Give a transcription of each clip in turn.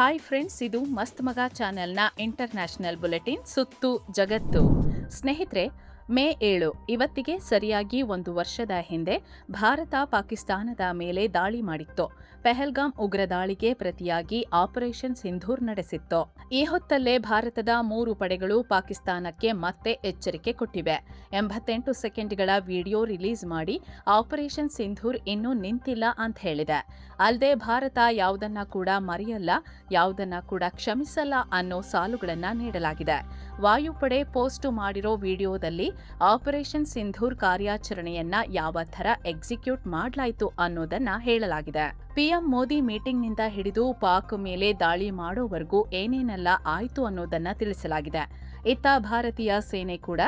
Hi friends, ಇದು ಮಸ್ತ್ ಮಗ ಚಾನೆಲ್ನ ಇಂಟರ್ನ್ಯಾಷನಲ್ ಬುಲೆಟಿನ್ ಸುತ್ತು ಜಗತ್ತು. ಸ್ನೇಹಿತರೆ, ಮೇ 7 ಇವತ್ತಿಗೆ ಸರಿಯಾಗಿ ಒಂದು ವರ್ಷದ ಹಿಂದೆ ಭಾರತ ಪಾಕಿಸ್ತಾನದ ಮೇಲೆ ದಾಳಿ ಮಾಡಿತ್ತು. ಪೆಹಲ್ಗಾಮ್ ಉಗ್ರ ದಾಳಿಗೆ ಪ್ರತಿಯಾಗಿ ಆಪರೇಷನ್ ಸಿಂಧೂರ್ ನಡೆಸಿತ್ತು. ಈ ಹೊತ್ತಲ್ಲೇ ಭಾರತದ 3 ಪಡೆಗಳು ಪಾಕಿಸ್ತಾನಕ್ಕೆ ಮತ್ತೆ ಎಚ್ಚರಿಕೆ ಕೊಟ್ಟಿವೆ. 88 ಸೆಕೆಂಡ್ಗಳ ವಿಡಿಯೋ ರಿಲೀಸ್ ಮಾಡಿ ಆಪರೇಷನ್ ಸಿಂಧೂರ್ ಇನ್ನೂ ನಿಂತಿಲ್ಲ ಅಂತ ಹೇಳಿದೆ. ಅಲ್ಲದೆ ಭಾರತ ಯಾವುದನ್ನ ಕೂಡ ಮರೆಯಲ್ಲ, ಯಾವುದನ್ನ ಕೂಡ ಕ್ಷಮಿಸಲ್ಲ ಅನ್ನೋ ಸಾಲುಗಳನ್ನ ನೀಡಲಾಗಿದೆ. ವಾಯುಪಡೆ ಪೋಸ್ಟ್ ಮಾಡಿರೋ ವಿಡಿಯೋದಲ್ಲಿ ಆಪರೇಷನ್ ಸಿಂಧೂರ್ ಕಾರ್ಯಾಚರಣೆಯನ್ನ ಯಾವ ಥರ ಎಕ್ಸಿಕ್ಯೂಟ್ ಮಾಡಲಾಯಿತು ಅನ್ನೋದನ್ನ ಹೇಳಲಾಗಿದೆ. ಪಿಎಂ ಮೋದಿ ಮೀಟಿಂಗ್ನಿಂದ ಹಿಡಿದು ಪಾಕ್ ಮೇಲೆ ದಾಳಿ ಮಾಡೋವರೆಗೂ ಏನೇನೆಲ್ಲ ಆಯಿತು ಅನ್ನೋದನ್ನ ತಿಳಿಸಲಾಗಿದೆ. ಇತ್ತ ಭಾರತೀಯ ಸೇನೆ ಕೂಡ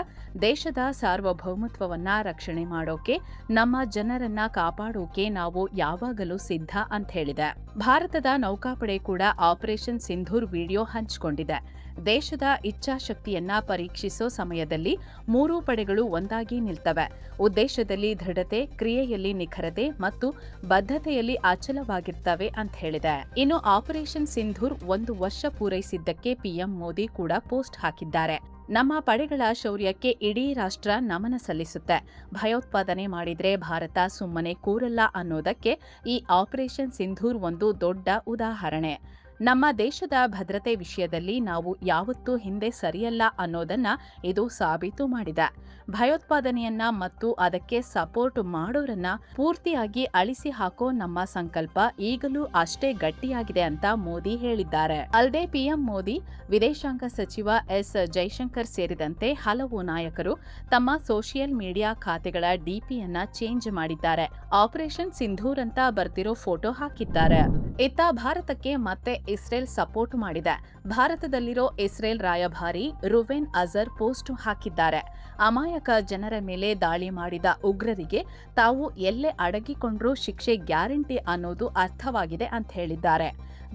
ದೇಶದ ಸಾರ್ವಭೌಮತ್ವವನ್ನ ರಕ್ಷಣೆ ಮಾಡೋಕೆ, ನಮ್ಮ ಜನರನ್ನ ಕಾಪಾಡೋಕೆ ನಾವು ಯಾವಾಗಲೂ ಸಿದ್ಧ ಅಂತ ಹೇಳಿದೆ. ಭಾರತದ ನೌಕಾಪಡೆ ಕೂಡ ಆಪರೇಷನ್ ಸಿಂಧೂರ್ ವಿಡಿಯೋ ಹಂಚಿಕೊಂಡಿದೆ. ದೇಶದ ಇಚ್ಛಾಶಕ್ತಿಯನ್ನ ಪರೀಕ್ಷಿಸೋ ಸಮಯದಲ್ಲಿ 3 ಪಡೆಗಳು ಒಂದಾಗಿ ನಿಲ್ತವೆ. ಉದ್ದೇಶದಲ್ಲಿ ದೃಢತೆ, ಕ್ರಿಯೆಯಲ್ಲಿ ನಿಖರತೆ ಮತ್ತು ಬದ್ಧತೆಯಲ್ಲಿ ಅಚಲವಾಗಿರ್ತವೆ ಅಂತ ಹೇಳಿದೆ. ಇನ್ನು ಆಪರೇಷನ್ ಸಿಂಧೂರ್ 1 ವರ್ಷ ಪೂರೈಸಿದ್ದಕ್ಕೆ ಪಿಎಂ ಮೋದಿ ಕೂಡ ಪೋಸ್ಟ್ ಹಾಕಿದ್ದಾರೆ. ನಮ್ಮ ಪಡೆಗಳ ಶೌರ್ಯಕ್ಕೆ ಇಡೀ ರಾಷ್ಟ್ರ ನಮನ ಸಲ್ಲಿಸುತ್ತೆ. ಭಯೋತ್ಪಾದನೆ ಮಾಡಿದ್ರೆ ಭಾರತ ಸುಮ್ಮನೆ ಕೂರಲ್ಲ ಅನ್ನೋದಕ್ಕೆ ಈ ಆಪರೇಷನ್ ಸಿಂಧೂರ್ ಒಂದು ದೊಡ್ಡ ಉದಾಹರಣೆ. ನಮ್ಮ ದೇಶದ ಭದ್ರತೆ ವಿಷಯದಲ್ಲಿ ನಾವು ಯಾವತ್ತೂ ಹಿಂದೆ ಸರಿಯಲ್ಲ ಅನ್ನೋದನ್ನ ಇದು ಸಾಬೀತು ಮಾಡಿದೆ. ಭಯೋತ್ಪಾದನೆಯನ್ನ ಮತ್ತು ಅದಕ್ಕೆ ಸಪೋರ್ಟ್ ಮಾಡೋರನ್ನ ಪೂರ್ತಿಯಾಗಿ ಅಳಿಸಿ ಹಾಕೋ ನಮ್ಮ ಸಂಕಲ್ಪ ಈಗಲೂ ಅಷ್ಟೇ ಗಟ್ಟಿಯಾಗಿದೆ ಅಂತ ಮೋದಿ ಹೇಳಿದ್ದಾರೆ. ಅಲ್ಲದೆ ಪಿಎಂ ಮೋದಿ, ವಿದೇಶಾಂಗ ಸಚಿವ ಎಸ್ ಜೈಶಂಕರ್ ಸೇರಿದಂತೆ ಹಲವು ನಾಯಕರು ತಮ್ಮ ಸೋಷಿಯಲ್ ಮೀಡಿಯಾ ಖಾತೆಗಳ ಡಿಪಿಯನ್ನ ಚೇಂಜ್ ಮಾಡಿದ್ದಾರೆ. ಆಪರೇಷನ್ ಸಿಂಧೂರ್ ಅಂತ ಬರ್ತಿರೋ ಫೋಟೋ ಹಾಕಿದ್ದಾರೆ. ಇತ್ತ ಭಾರತಕ್ಕೆ ಮತ್ತೆ ಇಸ್ರೇಲ್ ಸಪೋರ್ಟ್ ಮಾಡಿದೆ. ಭಾರತದಲ್ಲಿರೋ ಇಸ್ರೇಲ್ ರಾಯಭಾರಿ ರುವೆನ್ ಅಜರ್ ಪೋಸ್ಟ್ ಹಾಕಿದ್ದಾರೆ. ಅಮಾಯಕ ಜನರ ಮೇಲೆ ದಾಳಿ ಮಾಡಿದ ಉಗ್ರರಿಗೆ ತಾವು ಎಲ್ಲೇ ಅಡಗಿಕೊಂಡ್ರೂ ಶಿಕ್ಷೆ ಗ್ಯಾರಂಟಿ ಅನ್ನೋದು ಅರ್ಥವಾಗಿದೆ ಅಂತ ಹೇಳಿದ್ದಾರೆ.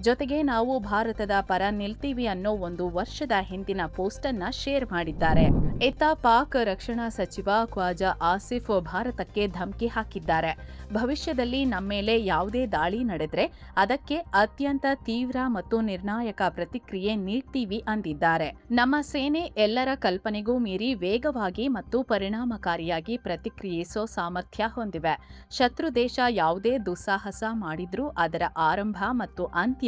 ಜೊತೆಗೆ ನಾವು ಭಾರತದ ಪರ ನಿಲ್ತೀವಿ ಅನ್ನೋ 1 ವರ್ಷದ ಹಿಂದಿನ ಪೋಸ್ಟ್ ಅನ್ನ ಶೇರ್ ಮಾಡಿದ್ದಾರೆ. ಇತ್ತ ಪಾಕ್ ರಕ್ಷಣಾ ಸಚಿವ ಖ್ವಾಜಾ ಆಸಿಫ್ ಭಾರತಕ್ಕೆ ಧಮಕಿ ಹಾಕಿದ್ದಾರೆ. ಭವಿಷ್ಯದಲ್ಲಿ ನಮ್ಮ ಮೇಲೆ ಯಾವುದೇ ದಾಳಿ ನಡೆದ್ರೆ ಅದಕ್ಕೆ ಅತ್ಯಂತ ತೀವ್ರ ಮತ್ತು ನಿರ್ಣಾಯಕ ಪ್ರತಿಕ್ರಿಯೆ ನೀಡ್ತೀವಿ ಅಂದಿದ್ದಾರೆ. ನಮ್ಮ ಸೇನೆ ಎಲ್ಲರ ಕಲ್ಪನೆಗೂ ಮೀರಿ ವೇಗವಾಗಿ ಮತ್ತು ಪರಿಣಾಮಕಾರಿಯಾಗಿ ಪ್ರತಿಕ್ರಿಯಿಸೋ ಸಾಮರ್ಥ್ಯ ಹೊಂದಿವೆ. ಶತ್ರು ದೇಶ ಯಾವುದೇ ದುಸ್ಸಾಹಸ ಮಾಡಿದ್ರೂ ಅದರ ಆರಂಭ ಮತ್ತು ಅಂತ್ಯ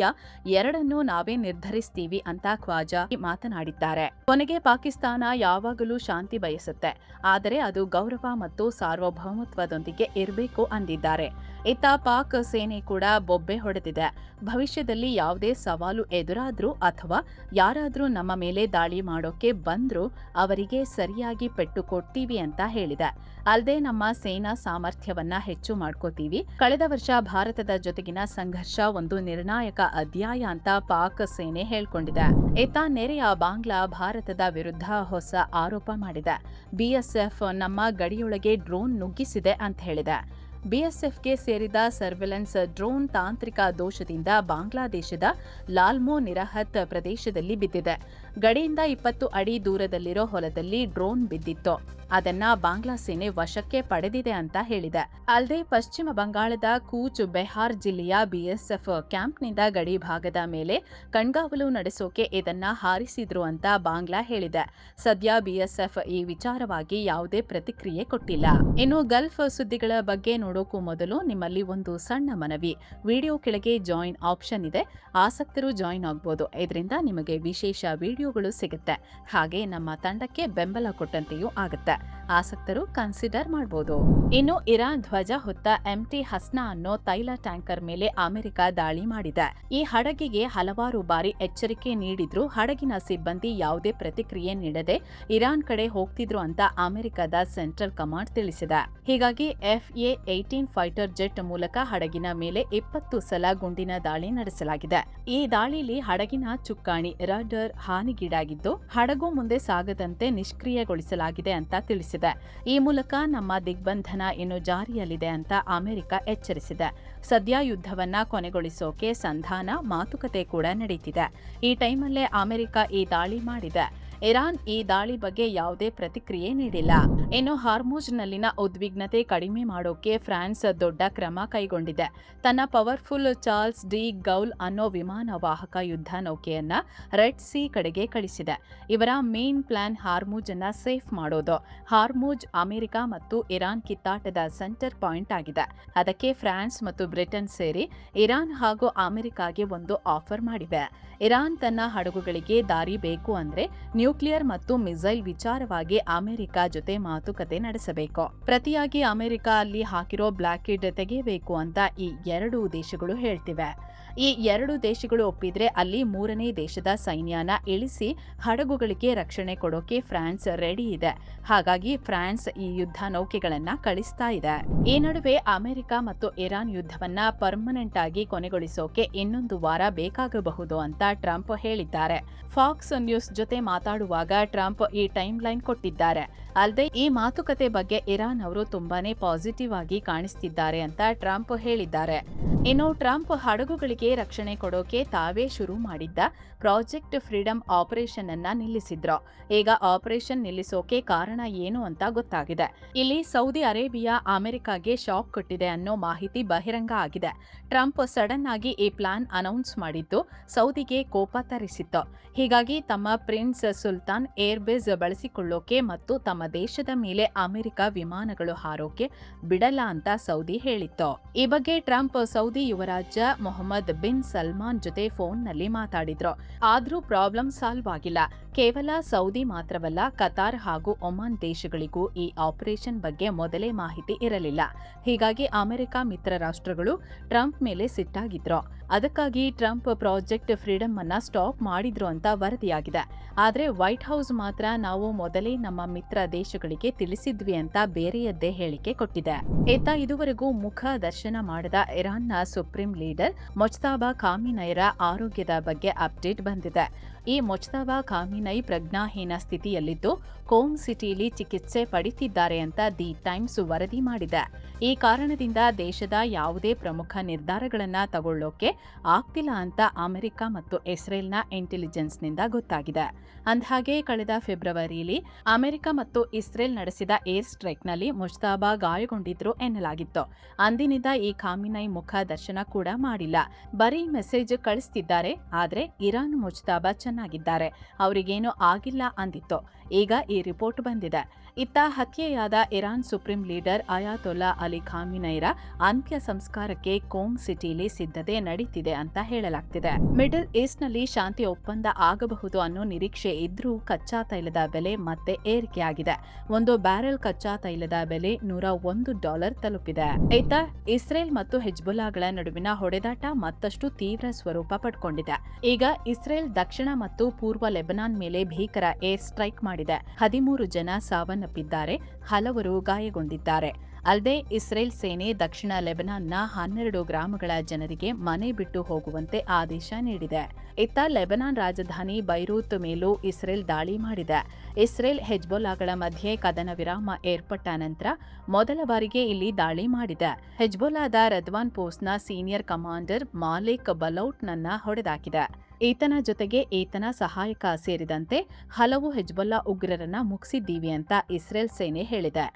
ಎರಡನ್ನೂ ನಾವೇ ನಿರ್ಧರಿಸ್ತೀವಿ ಅಂತ ಖ್ವಾಜಾ ಮಾತನಾಡಿದ್ದಾರೆ. ಕೊನೆಗೆ ಪಾಕಿಸ್ತಾನ ಯಾವಾಗಲೂ ಶಾಂತಿ ಬಯಸುತ್ತೆ, ಆದರೆ ಅದು ಗೌರವ ಮತ್ತು ಸಾರ್ವಭೌಮತ್ವದೊಂದಿಗೆ ಇರಬೇಕು ಅಂದಿದ್ದಾರೆ. ಇತ್ತ ಪಾಕ್ ಸೇನೆ ಕೂಡ ಬೊಬ್ಬೆ ಹೊಡೆದಿದೆ. ಭವಿಷ್ಯದಲ್ಲಿ ಯಾವುದೇ ಸವಾಲು ಎದುರಾದ್ರೂ ಅಥವಾ ಯಾರಾದ್ರೂ ನಮ್ಮ ಮೇಲೆ ದಾಳಿ ಮಾಡೋಕೆ ಬಂದ್ರೂ ಅವರಿಗೆ ಸರಿಯಾಗಿ ಪೆಟ್ಟು ಕೊಡ್ತೀವಿ ಅಂತ ಹೇಳಿದೆ. ಅಲ್ಲದೆ ನಮ್ಮ ಸೇನಾ ಸಾಮರ್ಥ್ಯವನ್ನ ಹೆಚ್ಚು ಮಾಡ್ಕೋತೀವಿ. ಕಳೆದ ವರ್ಷ ಭಾರತದ ಜೊತೆಗಿನ ಸಂಘರ್ಷ ಒಂದು ನಿರ್ಣಾಯಕ ಅಧ್ಯಾಯ ಅಂತ ಪಾಕ್ ಸೇನೆ ಹೇಳ್ಕೊಂಡಿದೆ. ಇತ್ತ ನೆರೆಯ ಬಾಂಗ್ಲಾ ಭಾರತದ ವಿರುದ್ಧ ಹೊಸ ಆರೋಪ ಮಾಡಿದೆ. ಬಿಎಸ್ಎಫ್ ನಮ್ಮ ಗಡಿಯೊಳಗೆ ಡ್ರೋನ್ ನುಗ್ಗಿಸಿದೆ ಅಂತ ಹೇಳಿದೆ. ಬಿಎಸ್ಎಫ್ಗೆ ಸೇರಿದ ಸರ್ವೆಲೆನ್ಸ್ ಡ್ರೋನ್ ತಾಂತ್ರಿಕ ದೋಷದಿಂದ ಬಾಂಗ್ಲಾದೇಶದ ಲಾಲ್ಮೋ ನಿರಹತ್ ಪ್ರದೇಶದಲ್ಲಿ ಬಿದ್ದಿದೆ. ಗಡಿಯಿಂದ 20 ಅಡಿ ದೂರದಲ್ಲಿರೋ ಹೊಲದಲ್ಲಿ ಡ್ರೋನ್ ಬಿದ್ದಿತ್ತು. ಅದನ್ನ ಬಾಂಗ್ಲಾ ಸೇನೆ ವಶಕ್ಕೆ ಪಡೆದಿದೆ ಅಂತ ಹೇಳಿದೆ. ಅಲ್ಲದೆ ಪಶ್ಚಿಮ ಬಂಗಾಳದ ಕೂಚ್ ಬೆಹಾರ್ ಜಿಲ್ಲೆಯ ಬಿಎಸ್ಎಫ್ ಕ್ಯಾಂಪ್ನಿಂದ ಗಡಿ ಭಾಗದ ಮೇಲೆ ಕಣ್ಗಾವಲು ನಡೆಸೋಕೆ ಇದನ್ನ ಹಾರಿಸಿದ್ರು ಅಂತ ಬಾಂಗ್ಲಾ ಹೇಳಿದೆ. ಸದ್ಯ ಬಿಎಸ್ಎಫ್ ಈ ವಿಚಾರವಾಗಿ ಯಾವುದೇ ಪ್ರತಿಕ್ರಿಯೆ ಕೊಟ್ಟಿಲ್ಲ. ಇನ್ನು ಗಲ್ಫ್ ಸುದ್ದಿಗಳ ಬಗ್ಗೆ ನೋಡೋಕ್ಕೂ ಮೊದಲು ನಿಮ್ಮಲ್ಲಿ ಒಂದು ಸಣ್ಣ ಮನವಿ. ವಿಡಿಯೋ ಕೆಳಗೆ ಜಾಯಿನ್ ಆಪ್ಷನ್ ಇದೆ, ಆಸಕ್ತರು ಜಾಯಿನ್ ಆಗ್ಬೋದು. ಇದರಿಂದ ನಿಮಗೆ ವಿಶೇಷ ವಿಡಿಯೋಗಳು ಸಿಗುತ್ತೆ, ಹಾಗೆ ನಮ್ಮ ತಂಡಕ್ಕೆ ಬೆಂಬಲ ಕೊಟ್ಟಂತೆಯೂ ಆಗುತ್ತೆ. ಆಸಕ್ತರು ಕನ್ಸಿಡರ್ ಮಾಡಬಹುದು. ಇನ್ನು ಇರಾನ್ ಧ್ವಜ ಹೊತ್ತ ಎಂಟಿ ಹಸ್ನಾ ಅನ್ನೋ ತೈಲ ಟ್ಯಾಂಕರ್ ಮೇಲೆ ಅಮೆರಿಕ ದಾಳಿ ಮಾಡಿದೆ. ಈ ಹಡಗಿಗೆ ಹಲವಾರು ಬಾರಿ ಎಚ್ಚರಿಕೆ ನೀಡಿದ್ರೂ ಹಡಗಿನ ಸಿಬ್ಬಂದಿ ಯಾವುದೇ ಪ್ರತಿಕ್ರಿಯೆ ನೀಡದೆ ಇರಾನ್ ಕಡೆ ಹೋಗ್ತಿದ್ರು ಅಂತ ಅಮೆರಿಕದ ಸೆಂಟ್ರಲ್ ಕಮಾಂಡ್ ತಿಳಿಸಿದೆ. ಹೀಗಾಗಿ FA-18 ಫೈಟರ್ ಜೆಟ್ ಮೂಲಕ ಹಡಗಿನ ಮೇಲೆ 20 ಸಲ ಗುಂಡಿನ ದಾಳಿ ನಡೆಸಲಾಗಿದೆ. ಈ ದಾಳಿಲಿ ಹಡಗಿನ ಚುಕ್ಕಾಣಿ ರಡರ್ ಹಾನಿಗೀಡಾಗಿದ್ದು ಹಡಗು ಮುಂದೆ ಸಾಗದಂತೆ ನಿಷ್ಕ್ರಿಯಗೊಳಿಸಲಾಗಿದೆ ಅಂತ ತಿಳಿಸಿದೆ. ಈ ಮೂಲಕ ನಮ್ಮ ದಿಗ್ಬಂಧನ ಇನ್ನು ಜಾರಿಯಲ್ಲಿದೆ ಅಂತ ಅಮೆರಿಕ ಎಚ್ಚರಿಸಿದೆ. ಸದ್ಯ ಯುದ್ಧವನ್ನ ಕೊನೆಗೊಳಿಸೋಕೆ ಸಂಧಾನ, ಮಾತುಕತೆ ಕೂಡ ನಡೀತಿದೆ. ಈ ಟೈಮಲ್ಲೇ ಅಮೆರಿಕ ಈ ದಾಳಿ ಮಾಡಿದೆ. ಇರಾನ್ ಈ ದಾಳಿ ಬಗ್ಗೆ ಯಾವುದೇ ಪ್ರತಿಕ್ರಿಯೆ ನೀಡಿಲ್ಲ. ಇನ್ನು ಹಾರ್ಮುಜ್ನಲ್ಲಿನ ಉದ್ವಿಗ್ನತೆ ಕಡಿಮೆ ಮಾಡೋಕೆ ಫ್ರಾನ್ಸ್ ದೊಡ್ಡ ಕ್ರಮ ಕೈಗೊಂಡಿದೆ. ತನ್ನ ಪವರ್ಫುಲ್ ಚಾರ್ಲ್ಸ್ ಡಿ ಗೌಲ್ ಅನ್ನೋ ವಿಮಾನ ವಾಹಕ ಯುದ್ಧ ನೌಕೆಯನ್ನ ರೆಡ್ ಸಿ ಕಡೆಗೆ ಕಳಿಸಿದೆ. ಇವರ ಮೇನ್ ಪ್ಲಾನ್ ಹಾರ್ಮುಜ್ ಅನ್ನ ಸೇಫ್ ಮಾಡೋದು. ಹಾರ್ಮುಜ್ ಅಮೆರಿಕ ಮತ್ತು ಇರಾನ್ ಕಿತ್ತಾಟದ ಸೆಂಟರ್ ಪಾಯಿಂಟ್ ಆಗಿದೆ. ಅದಕ್ಕೆ ಫ್ರಾನ್ಸ್ ಮತ್ತು ಬ್ರಿಟನ್ ಸೇರಿ ಇರಾನ್ ಹಾಗೂ ಅಮೆರಿಕಾಗೆ ಒಂದು ಆಫರ್ ಮಾಡಿವೆ. ಇರಾನ್ ತನ್ನ ಹಡಗುಗಳಿಗೆ ದಾರಿ ಬೇಕು ಅಂದ್ರೆ ನ್ಯೂಕ್ಲಿಯರ್ ಮತ್ತು ಮಿಸೈಲ್ ವಿಚಾರವಾಗಿ ಅಮೆರಿಕ ಜೊತೆ ಮಾತುಕತೆ ನಡೆಸಬೇಕು. ಪ್ರತಿಯಾಗಿ ಅಮೆರಿಕ ಅಲ್ಲಿ ಹಾಕಿರೋ ಬ್ಲಾಕೆಡ್ ತೆಗೆಯಬೇಕು ಅಂತ ಈ ಎರಡೂ ದೇಶಗಳು ಹೇಳ್ತಿವೆ. ಈ ಎರಡು ದೇಶಗಳು ಒಪ್ಪಿದ್ರೆ ಅಲ್ಲಿ ಮೂರನೇ ದೇಶದ ಸೈನ್ಯನ ಇಳಿಸಿ ಹಡಗುಗಳಿಗೆ ರಕ್ಷಣೆ ಕೊಡೋಕೆ ಫ್ರಾನ್ಸ್ ರೆಡಿ ಇದೆ. ಹಾಗಾಗಿ ಫ್ರಾನ್ಸ್ ಈ ಯುದ್ಧ ನೌಕೆಗಳನ್ನ ಕಳಿಸ್ತಾ ಇದೆ. ಈ ನಡುವೆ ಅಮೆರಿಕ ಮತ್ತು ಇರಾನ್ ಯುದ್ಧವನ್ನ ಪರ್ಮನೆಂಟ್ ಆಗಿ ಕೊನೆಗೊಳಿಸೋಕೆ ಇನ್ನೊಂದು ವಾರ ಬೇಕಾಗಬಹುದು ಅಂತ ಟ್ರಂಪ್ ಹೇಳಿದ್ದಾರೆ. ಫಾಕ್ಸ್ ನ್ಯೂಸ್ ಜೊತೆ ಮಾತಾಡುವಾಗ ಟ್ರಂಪ್ ಈ ಟೈಮ್ ಲೈನ್ ಕೊಟ್ಟಿದ್ದಾರೆ. ಅಲ್ಲದೆ ಈ ಮಾತುಕತೆ ಬಗ್ಗೆ ಇರಾನ್ ಅವರು ತುಂಬಾನೇ ಪಾಸಿಟಿವ್ ಆಗಿ ಕಾಣಿಸ್ತಿದ್ದಾರೆ ಅಂತ ಟ್ರಂಪ್ ಹೇಳಿದ್ದಾರೆ. ಇನ್ನು ಟ್ರಂಪ್ ಹಡಗುಗಳಿಗೆ ರಕ್ಷಣೆ ಕೊಡೋಕೆ ತಾವೇ ಶುರು ಮಾಡಿದ್ದ ಪ್ರಾಜೆಕ್ಟ್ ಫ್ರೀಡಮ್ ಆಪರೇಷನ್ ಅನ್ನ ನಿಲ್ಲಿಸಿದ್ರು. ಈಗ ಆಪರೇಷನ್ ನಿಲ್ಲಿಸೋಕೆ ಕಾರಣ ಏನು ಅಂತ ಗೊತ್ತಾಗಿದೆ. ಇಲ್ಲಿ ಸೌದಿ ಅರೇಬಿಯಾ ಅಮೆರಿಕಾಗೆ ಶಾಕ್ ಕೊಟ್ಟಿದೆ ಅನ್ನೋ ಮಾಹಿತಿ ಬಹಿರಂಗ ಆಗಿದೆ. ಟ್ರಂಪ್ ಸಡನ್ ಆಗಿ ಈ ಪ್ಲಾನ್ ಅನೌನ್ಸ್ ಮಾಡಿದ್ದು ಸೌದಿಗೆ ಕೋಪ ತರಿಸಿತ್ತು. ಹೀಗಾಗಿ ತಮ್ಮ ಪ್ರಿನ್ಸ್ ಸುಲ್ತಾನ್ ಏರ್ಬೇಸ್ ಬಳಸಿಕೊಳ್ಳೋಕೆ ಮತ್ತು ತಮ್ಮ ದೇಶದ ಮೇಲೆ ಅಮೆರಿಕ ವಿಮಾನಗಳು ಹಾರೋಕೆ ಬಿಡಲ್ಲ ಅಂತ ಸೌದಿ ಹೇಳಿತ್ತು. ಈ ಬಗ್ಗೆ ಟ್ರಂಪ್ ಸೌದಿ ಯುವರಾಜ ಮೊಹಮ್ಮದ್ ಬಿನ್ ಸಲ್ಮಾನ್ ಜೊತೆ ಫೋನ್ನಲ್ಲಿ ಮಾತಾಡಿದ್ರು. ಆದ್ರೂ ಪ್ರಾಬ್ಲಮ್ ಸಾಲ್ವ್ ಆಗಿಲ್ಲ. ಕೇವಲ ಸೌದಿ ಮಾತ್ರವಲ್ಲ, ಕತಾರ್ ಹಾಗೂ ಒಮಾನ್ ದೇಶಗಳಿಗೂ ಈ ಆಪರೇಷನ್ ಬಗ್ಗೆ ಮೊದಲೇ ಮಾಹಿತಿ ಇರಲಿಲ್ಲ. ಹೀಗಾಗಿ ಅಮೆರಿಕ ಮಿತ್ರ ರಾಷ್ಟ್ರಗಳು ಟ್ರಂಪ್ ಮೇಲೆ ಸಿಟ್ಟಾಗಿದ್ರು. ಅದಕ್ಕಾಗಿ ಟ್ರಂಪ್ ಪ್ರಾಜೆಕ್ಟ್ ಫ್ರೀಡಮ್ ಅನ್ನ ಸ್ಟಾಪ್ ಮಾಡಿದ್ರು ಅಂತ ವರದಿಯಾಗಿದೆ. ಆದ್ರೆ ವೈಟ್ ಹೌಸ್ ಮಾತ್ರ ನಾವು ಮೊದಲೇ ನಮ್ಮ ಮಿತ್ರ ದೇಶಗಳಿಗೆ ತಿಳಿಸಿದ್ವಿ ಅಂತ ಬೇರೆಯದ್ದೇ ಹೇಳಿಕೆ ಕೊಟ್ಟಿದೆ. ಇದುವರೆಗೂ ಮುಖ ದರ್ಶನ ಮಾಡದ ಇರಾನ್ನ ಸುಪ್ರೀಂ ಲೀಡರ್ ಮೊಜ್ತಬಾ ಖಾಮಿನೈರ ಆರೋಗ್ಯದ ಬಗ್ಗೆ ಅಪ್ಡೇಟ್ ಬಂದಿದೆ. ಈ ಮೊಜ್ತಬಾ ಖಾಮಿನೈ ಪ್ರಜ್ಞಾಹೀನ ಸ್ಥಿತಿಯಲ್ಲಿದ್ದು ಕೋಮ್ ಸಿಟಿಲಿ ಚಿಕಿತ್ಸೆ ಪಡೆಯುತ್ತಿದ್ದಾರೆ ಅಂತ ದಿ ಟೈಮ್ಸ್ ವರದಿ ಮಾಡಿದೆ. ಈ ಕಾರಣದಿಂದ ದೇಶದ ಯಾವುದೇ ಪ್ರಮುಖ ನಿರ್ಧಾರಗಳನ್ನ ತಗೊಳ್ಳೋಕೆ ಆಗ್ತಿಲ್ಲ ಅಂತ ಅಮೆರಿಕ ಮತ್ತು ಇಸ್ರೇಲ್ನ ಇಂಟೆಲಿಜೆನ್ಸ್ನಿಂದ ಗೊತ್ತಾಗಿದೆ. ಅಂದಹಾಗೆ ಕಳೆದ ಫೆಬ್ರವರಿಯಲ್ಲಿ ಅಮೆರಿಕ ಮತ್ತು ಇಸ್ರೇಲ್ ನಡೆಸಿದ ಏರ್ ಸ್ಟ್ರೈಕ್ನಲ್ಲಿ ಮುಜ್ತಬಾ ಗಾಯಗೊಂಡಿದ್ರು ಎನ್ನಲಾಗಿತ್ತು. ಅಂದಿನಿಂದ ಈ ಖಾಮಿನೈ ಮುಖ ದರ್ಶನ ಕೂಡ ಮಾಡಿಲ್ಲ. ಬರೀ ಮೆಸೇಜ್ ಕಳಿಸ್ತಿದ್ದಾರೆ. ಆದ್ರೆ ಇರಾನ್ ಮುಜ್ತಬಾ ಚೆನ್ನಾಗಿದ್ದಾರೆ, ಅವರಿಗೇನು ಆಗಿಲ್ಲ ಅಂದಿತ್ತು. ಈಗ ಈ ರಿಪೋರ್ಟ್ ಬಂದಿದೆ. ಇತ್ತ ಹತ್ಯೆಯಾದ ಇರಾನ್ ಸುಪ್ರೀಂ ಲೀಡರ್ ಅಯಾತೊಲ್ಲಾ ಅಲಿ ಖಾಮಿನೈರ ಅಂತ್ಯ ಸಂಸ್ಕಾರಕ್ಕೆ ಕೋಮ್ ಸಿಟಿಲಿ ಸಿದ್ಧತೆ ನಡೀತಿದೆ ಅಂತ ಹೇಳಲಾಗ್ತಿದೆ. ಮಿಡಲ್ ಈಸ್ಟ್ನಲ್ಲಿ ಶಾಂತಿ ಒಪ್ಪಂದ ಆಗಬಹುದು ಅನ್ನೋ ನಿರೀಕ್ಷೆ ಇದ್ರೂ ಕಚ್ಚಾ ತೈಲದ ಬೆಲೆ ಮತ್ತೆ ಏರಿಕೆಯಾಗಿದೆ. ಒಂದು ಬ್ಯಾರೆಲ್ ಕಚ್ಚಾ ತೈಲದ ಬೆಲೆ $101 ತಲುಪಿದೆ. ಇತ್ತ ಇಸ್ರೇಲ್ ಮತ್ತು ಹೆಜ್ಬುಲ್ಲಾಗಳ ನಡುವಿನ ಹೊಡೆದಾಟ ಮತ್ತಷ್ಟು ತೀವ್ರ ಸ್ವರೂಪ ಪಡ್ಕೊಂಡಿದೆ. ಈಗ ಇಸ್ರೇಲ್ ದಕ್ಷಿಣ ಮತ್ತು ಪೂರ್ವ ಲೆಬನಾನ್ ಮೇಲೆ ಭೀಕರ ಏರ್ ಸ್ಟ್ರೈಕ್ ಮಾಡಿದೆ. 13 ಜನ ಸಾವನ್ನಪ್ಪಿದ್ದಾರೆ, ಹಲವರು ಗಾಯಗೊಂಡಿದ್ದಾರೆ. ಅಲ್ಲದೆ ಇಸ್ರೇಲ್ ಸೇನೆ ದಕ್ಷಿಣ ಲೆಬನಾನ್ನ 12 ಗ್ರಾಮಗಳ ಜನರಿಗೆ ಮನೆ ಬಿಟ್ಟು ಹೋಗುವಂತೆ ಆದೇಶ ನೀಡಿದೆ. ಇತ್ತ ಲೆಬನಾನ್ ರಾಜಧಾನಿ ಬೈರೂತ್ ಮೇಲೂ ಇಸ್ರೇಲ್ ದಾಳಿ ಮಾಡಿದೆ. ಇಸ್ರೇಲ್ ಹೆಜ್ಬೊಲ್ಲಾಗಳ ಮಧ್ಯೆ ಕದನ ವಿರಾಮ ಏರ್ಪಟ್ಟ ನಂತರ ಮೊದಲ ಬಾರಿಗೆ ಇಲ್ಲಿ ದಾಳಿ ಮಾಡಿದೆ. ಹೆಜ್ಬೊಲ್ಲಾದ ರದ್ವಾನ್ ಪೋಸ್ಟ್ನ ಸೀನಿಯರ್ ಕಮಾಂಡರ್ ಮಾಲಿಕ್ ಬಲೌಟ್ನನ್ನ ಹೊಡೆದಾಕಿದೆ. ಈತನ ಜೊತೆಗೆ ಈತನ ಸಹಾಯಕ ಸೇರಿದಂತೆ ಹಲವು ಹೆಜ್ಬೊಲ್ಲಾ ಉಗ್ರರನ್ನ ಮುಗಿಸಿದ್ದೀವಿ ಅಂತ ಇಸ್ರೇಲ್ ಸೇನೆ ಹೇಳಿದೆ.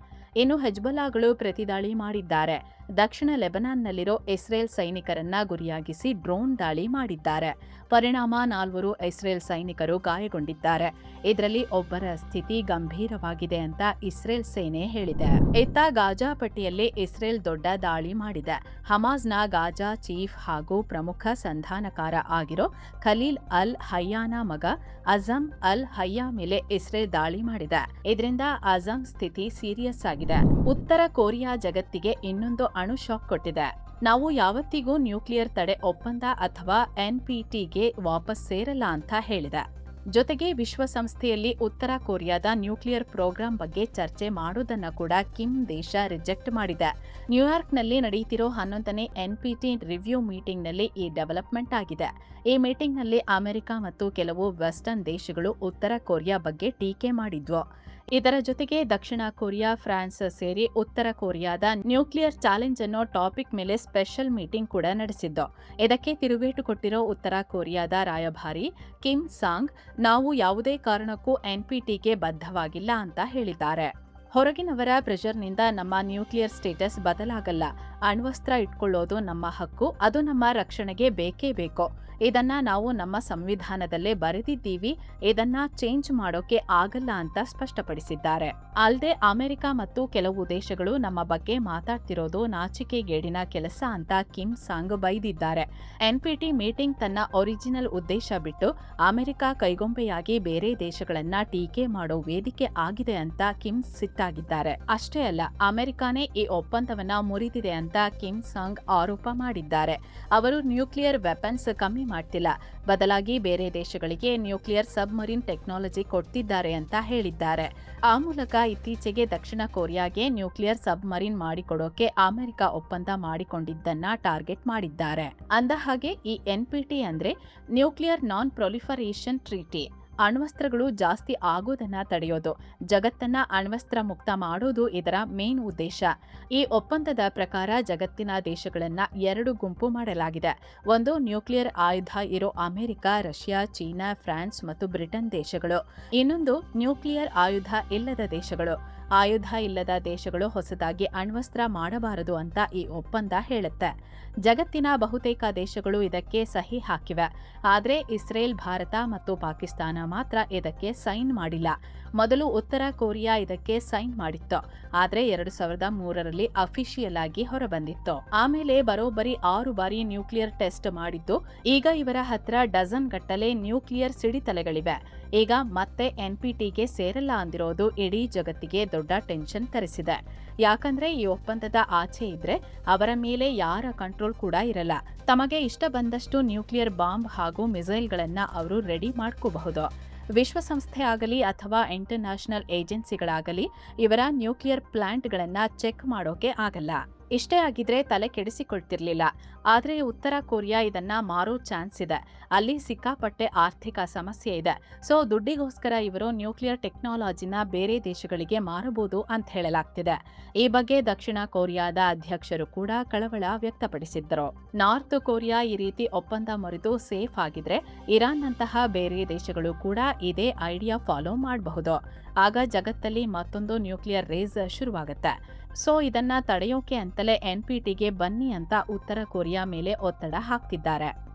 ಇನ್ನು ಹೆಜ್ಬೊಲ್ಲಾಗಳು ಪ್ರತಿದಾಳಿ ಮಾಡಿದ್ದಾರೆ. ದಕ್ಷಿಣ ಲೆಬನಾನ್ನಲ್ಲಿರೋ ಇಸ್ರೇಲ್ ಸೈನಿಕರನ್ನ ಗುರಿಯಾಗಿಸಿ ಡ್ರೋನ್ ದಾಳಿ ಮಾಡಿದ್ದಾರೆ. ಪರಿಣಾಮ 4 ಇಸ್ರೇಲ್ ಸೈನಿಕರು ಗಾಯಗೊಂಡಿದ್ದಾರೆ. ಇದರಲ್ಲಿ ಒಬ್ಬರ ಸ್ಥಿತಿ ಗಂಭೀರವಾಗಿದೆ ಅಂತ ಇಸ್ರೇಲ್ ಸೇನೆ ಹೇಳಿದೆ. ಇತ್ತ ಗಾಜಾ ಪಟ್ಟಿಯಲ್ಲಿ ಇಸ್ರೇಲ್ ದೊಡ್ಡ ದಾಳಿ ಮಾಡಿದೆ. ಹಮಾಸ್ನ ಗಾಜಾ ಚೀಫ್ ಹಾಗೂ ಪ್ರಮುಖ ಸಂಧಾನಕಾರ ಆಗಿರೋ ಖಲೀಲ್ ಅಲ್ ಹಯ್ಯಾನ ಮಗ ಅಜಮ್ ಅಲ್ ಹಯ್ಯಾ ಮೇಲೆ ಇಸ್ರೇಲ್ ದಾಳಿ ಮಾಡಿದೆ. ಇದರಿಂದ ಅಜಮ್ ಸ್ಥಿತಿ ಸೀರಿಯಸ್ ಆಗಿದೆ. ಉತ್ತರ ಕೊರಿಯಾ ಜಗತ್ತಿಗೆ ಇನ್ನೊಂದು ಅಣು ಶಾಕ್ ಕೊಟ್ಟಿದೆ. ನಾವು ಯಾವತ್ತಿಗೂ ನ್ಯೂಕ್ಲಿಯರ್ ತಡೆ ಒಪ್ಪಂದ ಅಥವಾ NPTಗೆ ವಾಪಸ್ ಸೇರಲ್ಲ ಅಂತ ಹೇಳಿದೆ. ಜೊತೆಗೆ ವಿಶ್ವಸಂಸ್ಥೆಯಲ್ಲಿ ಉತ್ತರ ಕೊರಿಯಾದ ನ್ಯೂಕ್ಲಿಯರ್ ಪ್ರೋಗ್ರಾಂ ಬಗ್ಗೆ ಚರ್ಚೆ ಮಾಡೋದನ್ನ ಕೂಡ ಕಿಮ್ ದೇಶ ರಿಜೆಕ್ಟ್ ಮಾಡಿದೆ. ನ್ಯೂಯಾರ್ಕ್ನಲ್ಲಿ ನಡೆಯುತ್ತಿರೋ 11ನೇ NPT ರಿವ್ಯೂ ಮೀಟಿಂಗ್ನಲ್ಲಿ ಈ ಡೆವಲಪ್ಮೆಂಟ್ ಆಗಿದೆ. ಈ ಮೀಟಿಂಗ್ನಲ್ಲಿ ಅಮೆರಿಕ ಮತ್ತು ಕೆಲವು ವೆಸ್ಟರ್ನ್ ದೇಶಗಳು ಉತ್ತರ ಕೊರಿಯಾ ಬಗ್ಗೆ ಟೀಕೆ ಮಾಡಿದ್ವು. ಇದರ ಜೊತೆಗೆ ದಕ್ಷಿಣ ಕೊರಿಯಾ, ಫ್ರಾನ್ಸ್ ಸೇರಿ ಉತ್ತರ ಕೊರಿಯಾದ ನ್ಯೂಕ್ಲಿಯರ್ ಚಾಲೆಂಜ್ ಅನ್ನೋ ಟಾಪಿಕ್ ಮೇಲೆ ಸ್ಪೆಷಲ್ ಮೀಟಿಂಗ್ ಕೂಡ ನಡೆಸಿದ್ದು. ಇದಕ್ಕೆ ತಿರುಗೇಟು ಕೊಟ್ಟಿರೋ ಉತ್ತರ ಕೊರಿಯಾದ ರಾಯಭಾರಿ ಕಿಮ್ ಸಾಂಗ್, ನಾವು ಯಾವುದೇ ಕಾರಣಕ್ಕೂ ಎನ್ಪಿಟಿಗೆ ಬದ್ಧವಾಗಿಲ್ಲ ಅಂತ ಹೇಳಿದ್ದಾರೆ. ಹೊರಗಿನವರ ಪ್ರೆಷರ್ನಿಂದ ನಮ್ಮ ನ್ಯೂಕ್ಲಿಯರ್ ಸ್ಟೇಟಸ್ ಬದಲಾಗಲ್ಲ. ಅಣ್ವಸ್ತ್ರ ಇಟ್ಕೊಳ್ಳೋದು ನಮ್ಮ ಹಕ್ಕು, ಅದು ನಮ್ಮ ರಕ್ಷಣೆಗೆ ಬೇಕೇ ಬೇಕು. ಇದನ್ನ ನಾವು ನಮ್ಮ ಸಂವಿಧಾನದಲ್ಲೇ ಬರೆದಿದ್ದೀವಿ, ಇದನ್ನ ಚೇಂಜ್ ಮಾಡೋಕೆ ಆಗಲ್ಲ ಅಂತ ಸ್ಪಷ್ಟಪಡಿಸಿದ್ದಾರೆ. ಅಲ್ಲದೆ ಅಮೆರಿಕ ಮತ್ತು ಕೆಲವು ದೇಶಗಳು ನಮ್ಮ ಬಗ್ಗೆ ಮಾತಾಡ್ತಿರೋದು ನಾಚಿಕೆಗೇಡಿನ ಕೆಲಸ ಅಂತ ಕಿಮ್ ಸಾಂಗ್ ಬೈದಿದ್ದಾರೆ. ಎನ್ಪಿಟಿ ಮೀಟಿಂಗ್ ತನ್ನ ಒರಿಜಿನಲ್ ಉದ್ದೇಶ ಬಿಟ್ಟು ಅಮೆರಿಕ ಕೈಗೊಂಬೆಯಾಗಿ ಬೇರೆ ದೇಶಗಳನ್ನ ಟೀಕೆ ಮಾಡೋ ವೇದಿಕೆ ಆಗಿದೆ ಅಂತ ಕಿಮ್ ಸಿಟ್ಟಾಗಿದ್ದಾರೆ. ಅಷ್ಟೇ ಅಲ್ಲ, ಅಮೆರಿಕಾನೇ ಈ ಒಪ್ಪಂದವನ್ನ ಮುರಿದಿದೆ ಅಂತ ಕಿಮ್ ಸಾಂಗ್ ಆರೋಪ ಮಾಡಿದ್ದಾರೆ. ಅವರು ನ್ಯೂಕ್ಲಿಯರ್ ವೆಪನ್ಸ್ ಕಮ್ಮಿ ಮಾಡ್ತಿಲ್ಲ, ಬದಲಾಗಿ ಬೇರೆ ದೇಶಗಳಿಗೆ ನ್ಯೂಕ್ಲಿಯರ್ ಸಬ್ಮರೀನ್ ಟೆಕ್ನಾಲಜಿ ಕೊಡ್ತಿದ್ದಾರೆ ಅಂತ ಹೇಳಿದ್ದಾರೆ. ಆ ಮೂಲಕ ಇತ್ತೀಚೆಗೆ ದಕ್ಷಿಣ ಕೊರಿಯಾಗೆ ನ್ಯೂಕ್ಲಿಯರ್ ಸಬ್ಮರೀನ್ ಮಾಡಿಕೊಡೋಕೆ ಅಮೆರಿಕ ಒಪ್ಪಂದ ಮಾಡಿಕೊಂಡಿದ್ದನ್ನ ಟಾರ್ಗೆಟ್ ಮಾಡಿದ್ದಾರೆ. ಅಂದಹಾಗೆ ಈ ಎನ್ಪಿಟಿ ಅಂದ್ರೆ ನ್ಯೂಕ್ಲಿಯರ್ ನಾನ್ ಪ್ರೊಲಿಫರೇಷನ್ ಟ್ರೀಟಿ. ಅಣ್ವಸ್ತ್ರಗಳು ಜಾಸ್ತಿ ಆಗೋದನ್ನ ತಡೆಯೋದು, ಜಗತ್ತನ್ನ ಅಣ್ವಸ್ತ್ರ ಮುಕ್ತ ಮಾಡೋದು ಇದರ ಮೇನ್ ಉದ್ದೇಶ. ಈ ಒಪ್ಪಂದದ ಪ್ರಕಾರ ಜಗತ್ತಿನ ದೇಶಗಳನ್ನ 2 ಗುಂಪು ಮಾಡಲಾಗಿದೆ. ಒಂದು ನ್ಯೂಕ್ಲಿಯರ್ ಆಯುಧ ಇರೋ ಅಮೆರಿಕ, ರಷ್ಯಾ, ಚೀನಾ, ಫ್ರಾನ್ಸ್ ಮತ್ತು ಬ್ರಿಟನ್ ದೇಶಗಳು. ಇನ್ನೊಂದು ನ್ಯೂಕ್ಲಿಯರ್ ಆಯುಧ ಇಲ್ಲದ ದೇಶಗಳು. ಆಯುಧ ಇಲ್ಲದ ದೇಶಗಳು ಹೊಸದಾಗಿ ಅಣ್ವಸ್ತ್ರ ಮಾಡಬಾರದು ಅಂತ ಈ ಒಪ್ಪಂದ ಹೇಳುತ್ತೆ. ಜಗತ್ತಿನ ಬಹುತೇಕ ದೇಶಗಳು ಇದಕ್ಕೆ ಸಹಿ ಹಾಕಿವೆ. ಆದರೆ ಇಸ್ರೇಲ್, ಭಾರತ ಮತ್ತು ಪಾಕಿಸ್ತಾನ ಮಾತ್ರ ಇದಕ್ಕೆ ಸೈನ್ ಮಾಡಿಲ್ಲ. ಮೊದಲು ಉತ್ತರ ಕೊರಿಯಾ ಇದಕ್ಕೆ ಸೈನ್ ಮಾಡಿತ್ತು, ಆದರೆ 2003ರಲ್ಲಿ ಅಫಿಷಿಯಲ್ ಆಗಿ ಹೊರಬಂದಿತ್ತು. ಆಮೇಲೆ ಬರೋಬ್ಬರಿ 6 ಬಾರಿ ನ್ಯೂಕ್ಲಿಯರ್ ಟೆಸ್ಟ್ ಮಾಡಿದ್ದು, ಈಗ ಇವರ ಹತ್ರ ಡಜನ್ ಗಟ್ಟಲೆ ನ್ಯೂಕ್ಲಿಯರ್ ಸಿಡಿತಲೆಗಳಿವೆ. ಈಗ ಮತ್ತೆ ಎನ್ಪಿಟಿಗೆ ಸೇರಲ್ಲ ಅಂದಿರೋದು ಇಡೀ ಜಗತ್ತಿಗೆ ದೊಡ್ಡ ಟೆನ್ಷನ್ ತರಿಸಿದೆ. ಯಾಕಂದ್ರೆ ಈ ಒಪ್ಪಂದದ ಆಚೆ ಇದ್ರೆ ಅವರ ಮೇಲೆ ಯಾರ ಕಂಟ್ರೋಲ್ ಕೂಡ ಇರಲ್ಲ. ತಮಗೆ ಇಷ್ಟ ಬಂದಷ್ಟು ನ್ಯೂಕ್ಲಿಯರ್ ಬಾಂಬ್ ಹಾಗೂ ಮಿಸೈಲ್ಗಳನ್ನ ಅವರು ರೆಡಿ ಮಾಡ್ಕೋಬಹುದು. ವಿಶ್ವಸಂಸ್ಥೆ ಆಗಲಿ ಅಥವಾ ಇಂಟರ್ನ್ಯಾಷನಲ್ ಏಜೆನ್ಸಿಗಳಾಗಲಿ ಇವರ ನ್ಯೂಕ್ಲಿಯರ್ ಪ್ಲಾಂಟ್ಗಳನ್ನ ಚೆಕ್ ಮಾಡೋಕೆ ಆಗಲ್ಲ. ಇಷ್ಟೇ ಆಗಿದ್ರೆ ತಲೆ ಕೆಡಿಸಿಕೊಳ್ತಿರ್ಲಿಲ್ಲ. ಆದರೆ ಉತ್ತರ ಕೊರಿಯಾ ಇದನ್ನ ಮಾರೋ ಚಾನ್ಸ್ ಇದೆ. ಅಲ್ಲಿ ಸಿಕ್ಕಾಪಟ್ಟೆ ಆರ್ಥಿಕ ಸಮಸ್ಯೆ ಇದೆ. ಸೊ ದುಡ್ಡಿಗೋಸ್ಕರ ಇವರು ನ್ಯೂಕ್ಲಿಯರ್ ಟೆಕ್ನಾಲಜಿನ ಬೇರೆ ದೇಶಗಳಿಗೆ ಮಾರಬಹುದು ಅಂತ ಹೇಳಲಾಗ್ತಿದೆ. ಈ ಬಗ್ಗೆ ದಕ್ಷಿಣ ಕೊರಿಯಾದ ಅಧ್ಯಕ್ಷರು ಕೂಡ ಕಳವಳ ವ್ಯಕ್ತಪಡಿಸಿದ್ದರು. ನಾರ್ತ್ ಕೊರಿಯಾ ಈ ರೀತಿ ಒಪ್ಪಂದ ಮುರಿದು ಸೇಫ್ ಆಗಿದ್ರೆ ಇರಾನ್ನಂತಹ ಬೇರೆ ದೇಶಗಳು ಕೂಡ ಇದೇ ಐಡಿಯಾ ಫಾಲೋ ಮಾಡಬಹುದು. ಆಗ ಜಗತ್ತಲ್ಲಿ ಮತ್ತೊಂದು ನ್ಯೂಕ್ಲಿಯರ್ ರೇಸ್ ಶುರುವಾಗುತ್ತೆ. ಸೊ ಇದನ್ನ ತಡೆಯೋಕೆ ಅಂತಲೇ ಎನ್ಪಿಟಿಗೆ ಬನ್ನಿ ಅಂತ ಉತ್ತರ ಕೊರಿಯಾ ಮೇಲೆ ಒತ್ತಡ ಹಾಕ್ತಿದ್ದಾರೆ.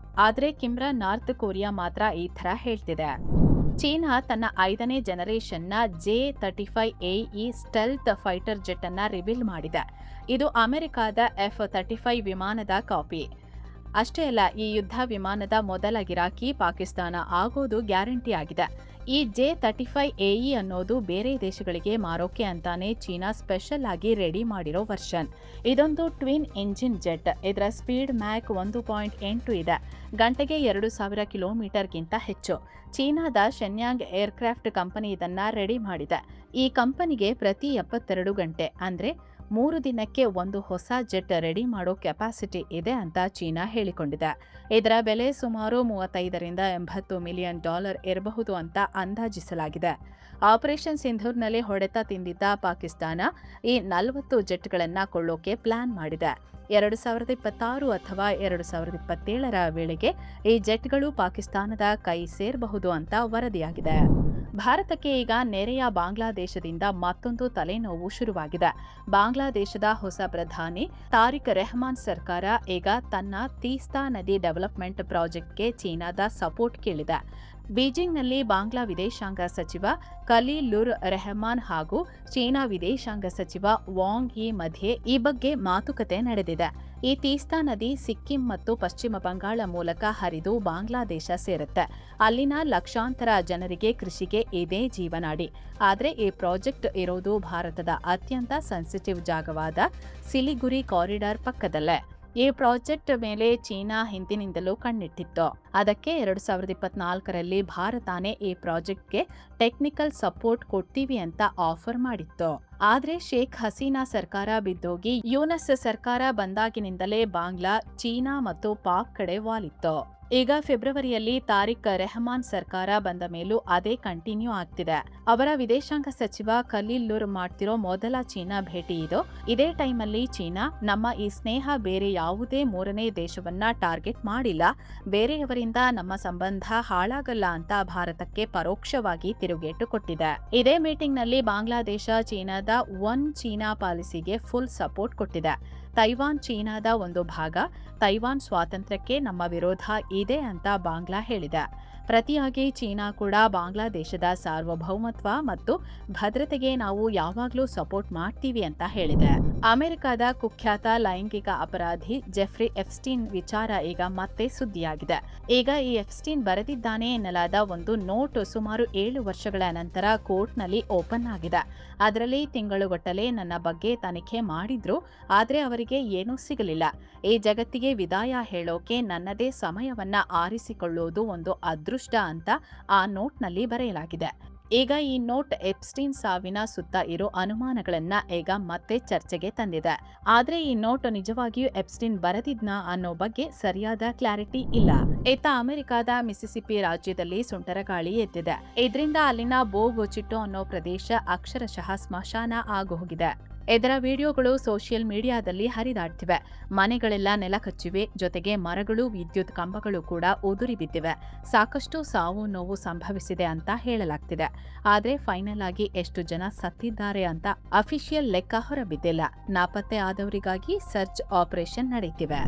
ಆದ್ರೆ ಕಿಮ್ರ ನಾರ್ತ್ ಕೊರಿಯಾ ಮಾತ್ರ ಈ ಥರ ಹೇಳ್ತಿದೆ. ಚೀನಾ ತನ್ನ 5ನೇ ಜನರೇಷನ್ನ J-35AE ಸ್ಟೆಲ್ತ್ ಫೈಟರ್ ಜೆಟ್ ಅನ್ನ ರಿವೀಲ್ ಮಾಡಿದೆ. ಇದು ಅಮೆರಿಕಾದ F-35 ವಿಮಾನದ ಕಾಪಿ. ಅಷ್ಟೇ ಅಲ್ಲ, ಈ ಯುದ್ಧ ವಿಮಾನದ ಮೊದಲ ಗಿರಾಕಿ ಪಾಕಿಸ್ತಾನ ಆಗೋದು ಗ್ಯಾರಂಟಿ ಆಗಿದೆ. ಈ J-35AE ಅನ್ನೋದು ಬೇರೆ ದೇಶಗಳಿಗೆ ಮಾರೋಕೆ ಅಂತಾನೆ ಚೀನಾ ಸ್ಪೆಷಲ್ ಆಗಿ ರೆಡಿ ಮಾಡಿರೋ ವರ್ಷನ್. ಇದೊಂದು ಟ್ವಿನ್ ಎಂಜಿನ್ ಜೆಟ್. ಇದರ ಸ್ಪೀಡ್ ಮ್ಯಾಕ್ 1.8 ಇದೆ. ಗಂಟೆಗೆ 2000 ಕಿಲೋಮೀಟರ್ಗಿಂತ ಹೆಚ್ಚು. ಚೀನಾದ ಶೆನ್ಯಾಂಗ್ ಏರ್ಕ್ರಾಫ್ಟ್ ಕಂಪನಿ ಇದನ್ನ ರೆಡಿ ಮಾಡಿದೆ. ಈ ಕಂಪನಿಗೆ ಪ್ರತಿ 72 ಗಂಟೆ ಅಂದ್ರೆ 3 ದಿನಕ್ಕೆ ಒಂದು ಹೊಸ ಜೆಟ್ ರೆಡಿ ಮಾಡೋ ಕೆಪಾಸಿಟಿ ಇದೆ ಅಂತ ಚೀನಾ ಹೇಳಿಕೊಂಡಿದೆ. ಇದರ ಬೆಲೆ ಸುಮಾರು $35-80 ಮಿಲಿಯನ್ ಇರಬಹುದು ಅಂತ ಅಂದಾಜಿಸಲಾಗಿದೆ. ಆಪರೇಷನ್ ಸಿಂಧೂರ್ನಲ್ಲಿ ಹೊಡೆತ ತಿಂದಿದ್ದ ಪಾಕಿಸ್ತಾನ ಈ 40 ಜೆಟ್ಗಳನ್ನು ಕೊಳ್ಳೋಕೆ ಪ್ಲಾನ್ ಮಾಡಿದೆ. 2026 ಅಥವಾ 2027ರ ವೇಳೆಗೆ ಈ ಜೆಟ್ಗಳು ಪಾಕಿಸ್ತಾನದ ಕೈ ಸೇರಬಹುದು ಅಂತ ವರದಿಯಾಗಿದೆ. ಭಾರತಕ್ಕೆ ಈಗ ನೆರೆಯ ಬಾಂಗ್ಲಾದೇಶದಿಂದ ಮತ್ತೊಂದು ತಲೆನೋವು ಶುರುವಾಗಿದೆ. ಬಾಂಗ್ಲಾದೇಶದ ಹೊಸ ಪ್ರಧಾನಿ ತಾರಿಕ್ ರೆಹಮಾನ್ ಸರ್ಕಾರ ಈಗ ತನ್ನ ತೀಸ್ತಾ ನದಿ ಡೆವಲಪ್ಮೆಂಟ್ ಪ್ರಾಜೆಕ್ಟ್ಗೆ ಚೀನಾದ ಸಪೋರ್ಟ್ ಕೇಳಿದೆ. ಬೀಜಿಂಗ್ನಲ್ಲಿ ಬಾಂಗ್ಲಾ ವಿದೇಶಾಂಗ ಸಚಿವ ಖಲೀಲುರ್ ರೆಹಮಾನ್ ಹಾಗೂ ಚೀನಾ ವಿದೇಶಾಂಗ ಸಚಿವ ವಾಂಗ್ ಯಿ ಮಧ್ಯೆ ಈ ಬಗ್ಗೆ ಮಾತುಕತೆ ನಡೆದಿದೆ. ಈ ತೀಸ್ತಾ ನದಿ ಸಿಕ್ಕಿಂ ಮತ್ತು ಪಶ್ಚಿಮ ಬಂಗಾಳ ಮೂಲಕ ಹರಿದು ಬಾಂಗ್ಲಾದೇಶ ಸೇರುತ್ತೆ. ಅಲ್ಲಿನ ಲಕ್ಷಾಂತರ ಜನರಿಗೆ ಕೃಷಿಗೆ ಇದೇ ಜೀವನಾಡಿ. ಆದರೆ ಈ ಪ್ರಾಜೆಕ್ಟ್ ಇರೋದು ಭಾರತದ ಅತ್ಯಂತ ಸೆನ್ಸಿಟಿವ್ ಜಾಗವಾದ ಸಿಲಿಗುರಿ ಕಾರಿಡಾರ್ ಪಕ್ಕದಲ್ಲೇ. ಈ ಪ್ರಾಜೆಕ್ಟ್ ಮೇಲೆ ಚೀನಾ ಹಿಂದಿನಿಂದಲೂ ಕಣ್ಣಿಟ್ಟಿತ್ತು. ಅದಕ್ಕೆ 2024ರಲ್ಲಿ ಭಾರತನೇ ಈ ಪ್ರಾಜೆಕ್ಟ್ಗೆ ಟೆಕ್ನಿಕಲ್ ಸಪೋರ್ಟ್ ಕೊಡ್ತೀವಿ ಅಂತ ಆಫರ್ ಮಾಡಿತ್ತು. ಆದ್ರೆ ಶೇಖ್ ಹಸೀನಾ ಸರ್ಕಾರ ಬಿದ್ದೋಗಿ ಯೂನಸ್ ಸರ್ಕಾರ ಬಂದಾಗಿನಿಂದಲೇ ಬಾಂಗ್ಲಾ ಚೀನಾ ಮತ್ತು ಪಾಕ್ ಕಡೆ ವಾಲಿತ್ತು. ಈಗ ಫೆಬ್ರವರಿಯಲ್ಲಿ ತಾರಿಕ್ ರೆಹಮಾನ್ ಸರ್ಕಾರ ಬಂದ ಮೇಲೂ ಅದೇ ಕಂಟಿನ್ಯೂ ಆಗ್ತಿದೆ. ಅವರ ವಿದೇಶಾಂಗ ಸಚಿವ ಖಲೀಲುರ್ ಮಾಡ್ತಿರೋ ಮೊದಲ ಚೀನಾ ಭೇಟಿ ಇದು. ಇದೇ ಟೈಮಲ್ಲಿ ಚೀನಾ ನಮ್ಮ ಈ ಸ್ನೇಹ ಬೇರೆ ಯಾವುದೇ ಮೂರನೇ ದೇಶವನ್ನ ಟಾರ್ಗೆಟ್ ಮಾಡಿಲ್ಲ, ಬೇರೆಯವರಿಂದ ನಮ್ಮ ಸಂಬಂಧ ಹಾಳಾಗಲ್ಲ ಅಂತ ಭಾರತಕ್ಕೆ ಪರೋಕ್ಷವಾಗಿ ತಿರುಗೇಟು ಕೊಟ್ಟಿದೆ. ಇದೇ ಮೀಟಿಂಗ್ನಲ್ಲಿ ಬಾಂಗ್ಲಾದೇಶ ಚೀನಾದ ಒನ್ ಚೀನಾ ಪಾಲಿಸಿಗೆ ಫುಲ್ ಸಪೋರ್ಟ್ ಕೊಟ್ಟಿದೆ. ತೈವಾನ್ ಚೀನಾದ ಒಂದು ಭಾಗ, ತೈವಾನ್ ಸ್ವಾತಂತ್ರ್ಯಕ್ಕೆ ನಮ್ಮ ವಿರೋಧ ಇದೆ ಅಂತ ಬಾಂಗ್ಲಾ ಹೇಳಿದೆ. ಪ್ರತಿಯಾಗಿ ಚೀನಾ ಕೂಡ ಬಾಂಗ್ಲಾದೇಶದ ಸಾರ್ವಭೌಮತ್ವ ಮತ್ತು ಭದ್ರತೆಗೆ ನಾವು ಯಾವಾಗಲೂ ಸಪೋರ್ಟ್ ಮಾಡ್ತೀವಿ ಅಂತ ಹೇಳಿದೆ. ಅಮೆರಿಕದ ಕುಖ್ಯಾತ ಲೈಂಗಿಕ ಅಪರಾಧಿ ಜೆಫ್ರಿ ಎಪ್ಸ್ಟೀನ್ ವಿಚಾರ ಈಗ ಮತ್ತೆ ಸುದ್ದಿಯಾಗಿದೆ. ಈಗ ಈ ಎಪ್ಸ್ಟೀನ್ ಬರೆದಿದ್ದಾನೆ ಎನ್ನಲಾದ ಒಂದು ನೋಟ್ ಸುಮಾರು 7 ವರ್ಷಗಳ ನಂತರ ಕೋರ್ಟ್ನಲ್ಲಿ ಓಪನ್ ಆಗಿದೆ. ಅದರಲ್ಲಿ ತಿಂಗಳುಗಟ್ಟಲೆ ನನ್ನ ಬಗ್ಗೆ ತನಿಖೆ ಮಾಡಿದ್ರು, ಆದ್ರೆ ಅವರಿಗೆ ಏನೂ ಸಿಗಲಿಲ್ಲ. ಈ ಜಗತ್ತಿಗೆ ವಿದಾಯ ಹೇಳೋಕೆ ನನ್ನದೇ ಸಮಯವನ್ನ ಆರಿಸಿಕೊಳ್ಳುವುದು ಒಂದು ಅದೃಷ್ಟ ಅಂತ ಆ ನೋಟ್ನಲ್ಲಿ ಬರೆಯಲಾಗಿದೆ. ಈಗ ಈ ನೋಟ್ ಎಪ್ಸ್ಟೀನ್ ಸಾವಿನ ಸುತ್ತ ಇರೋ ಅನುಮಾನಗಳನ್ನ ಈಗ ಮತ್ತೆ ಚರ್ಚೆಗೆ ತಂದಿದೆ. ಆದ್ರೆ ಈ ನೋಟ್ ನಿಜವಾಗಿಯೂ ಎಪ್ಸ್ಟೀನ್ ಬರೆದಿದ್ನಾ ಅನ್ನೋ ಬಗ್ಗೆ ಸರಿಯಾದ ಕ್ಲಾರಿಟಿ ಇಲ್ಲ. ಇತ್ತ ಅಮೆರಿಕದ ಮಿಸಿಸಿಪಿ ರಾಜ್ಯದಲ್ಲಿ ಸುಂಟರಗಾಳಿ ಎದ್ದಿದೆ. ಇದರಿಂದ ಅಲ್ಲಿನ ಬೋಗೊಚಿಟೋ ಅನ್ನೋ ಪ್ರದೇಶ ಅಕ್ಷರಶಃ ಸ್ಮಶಾನ ಆಗೋಗಿದೆ. ಇದರ ವಿಡಿಯೋಗಳು ಸೋಷಿಯಲ್ ಮೀಡಿಯಾದಲ್ಲಿ ಹರಿದಾಡ್ತಿವೆ. ಮನೆಗಳೆಲ್ಲ ನೆಲಕಚ್ಚಿವೆ, ಜೊತೆಗೆ ಮರಗಳು, ವಿದ್ಯುತ್ ಕಂಬಗಳು ಕೂಡ ಉದುರಿ ಬಿದ್ದಿವೆ. ಸಾಕಷ್ಟು ಸಾವು ನೋವು ಸಂಭವಿಸಿದೆ ಅಂತ ಹೇಳಲಾಗ್ತಿದೆ. ಆದ್ರೆ ಫೈನಲ್ ಆಗಿ ಎಷ್ಟು ಜನ ಸತ್ತಿದ್ದಾರೆ ಅಂತ ಅಫಿಷಿಯಲ್ ಲೆಕ್ಕ ಹೊರಬಿದ್ದಿಲ್ಲ. ನಾಪತ್ತೆ ಆದವರಿಗಾಗಿ ಸರ್ಚ್ ಆಪರೇಷನ್ ನಡೀತಿವೆ.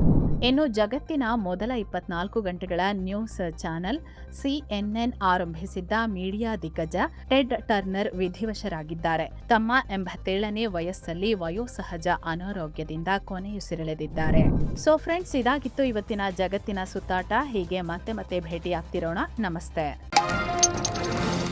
ಇನ್ನು ಜಗತ್ತಿನ ಮೊದಲ 24 ಗಂಟೆಗಳ ನ್ಯೂಸ್ ಚಾನೆಲ್ CNN ಆರಂಭಿಸಿದ್ದ ಮೀಡಿಯಾ ದಿಗ್ಗಜ ಟೆಡ್ ಟರ್ನರ್ ವಿಧಿವಶರಾಗಿದ್ದಾರೆ. ತಮ್ಮ 87ನೇ ವಯಸ್ಸಲ್ಲಿ ವಯೋಸಹಜ ಅನಾರೋಗ್ಯದಿಂದ ಕೊನೆಯುಸಿರೆಳೆದಿದ್ದಾರೆ. ಸೊ ಫ್ರೆಂಡ್ಸ್, ಇದಾಗಿತ್ತು ಇವತ್ತಿನ ಜಗತ್ತಿನ ಸುತ್ತಾಟ. ಹೀಗೆ ಮತ್ತೆ ಭೇಟಿಯಾಗ್ತಿರೋಣ. ನಮಸ್ತೆ.